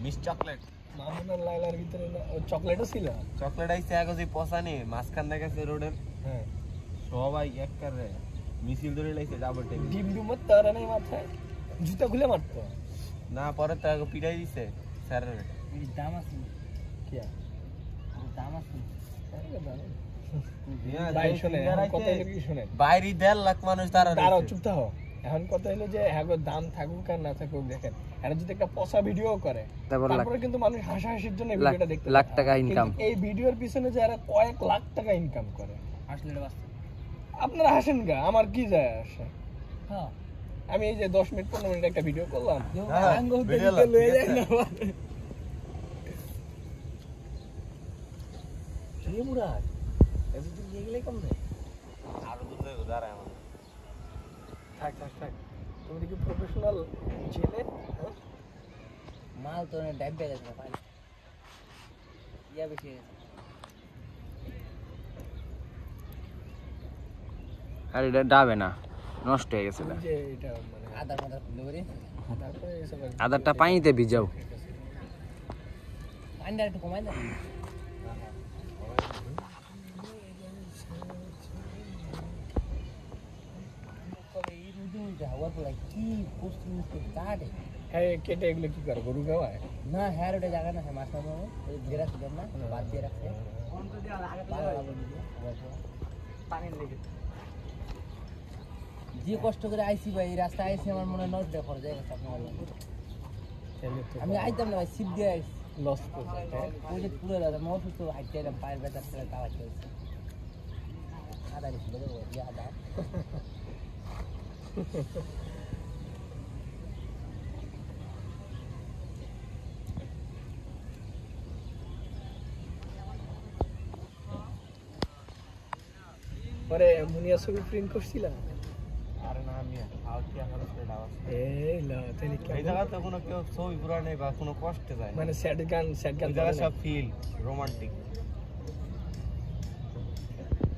miss chocolate মামুনার লাইলার ভিতরে চকলেটও ছিল চকলেট আইছে আগজি পছানি মাঝখান থেকে গেছে রোডের হ্যাঁ সবাই এক করে মিছিল ধরে লাইছে ডাবল টেক ডিম ডুমত তার নাই মাথায় জুতা খুলে মারতো না পরে তাকে পিটাই দিছে স্যারের দাম আছে কি দাম আছে ভাই শুনে কথা হলো কি শুনে বাইরে 1.5 লাখ মানুষ তারা দাঁড়াও চুপ থাকো এখন কথা হলো যে হ্যাঁ দাম থাকুক আর না থাকুক দেখেন এরা যদি একটা পচা ভিডিও করে তারপরে কিন্তু মানুষ হাসাহাসির জন্য ভিডিওটা দেখতে লাখ টাকা ইনকাম এই ভিডিওর পিছনে যারা কয়েক লাখ টাকা ইনকাম করে আসলে আপনারা হাসেন গা আমার কি যায় আসে হ্যাঁ আমি এই যে 10 মিনিট 15 মিনিট একটা ভিডিও করলাম ভিডিও লয়ে যায় না কি মুরাদ এতদিন নিয়ে গেলে কম নেই আরো দূরে দাঁড়ায় আমার থাক তুমি কি প্রফেশনাল ছেলে মাল তো না ডাইবে গেছে ভাই ইয়া বেশি আর এটা ডাবে না নষ্ট হয়ে গেছে যে এটা মানে আদার মাদার খুলে করি তারপরে এসব আদারটা পানিতে ভিজাও পানিটা একটু কমাই দাও তবে এই রুজুটা হওয়ার পর কি পোস্ট কাটে হ্যাঁ কেটে এগুলো কি করে গরু খাওয়ায় না হ্যাঁ ওটা জায়গা না মাছ না ওই ঘেরা ছিল না বাদ দিয়ে রাখছে পানির লেগে যে কষ্ট করে আইসি ভাই এই রাস্তা আইসি আমার মনে হয় নষ্ট খরচ হয়ে গেছে আপনার আমি আইতাম না ভাই সিপ দিয়ে আইসি লস করছে ওই যে পুরো রাস্তা মো সুস্থ হাইটে এলাম পায়ের ব্যথা ছিল কাওয়া চলছে আদা ছিল যে আদা পরে মুনিয়া ছবি প্রিন্ট করছিলাম আরে না আমি আর কি আমার ফ্রেন্ড আওয়াজ এই লা তাহলে কি এই জায়গাতে কোনো কেউ ছবি পুরা নেই বা কোনো কষ্ট যায় না মানে স্যাড গান এই জায়গা সব ফিল রোমান্টিক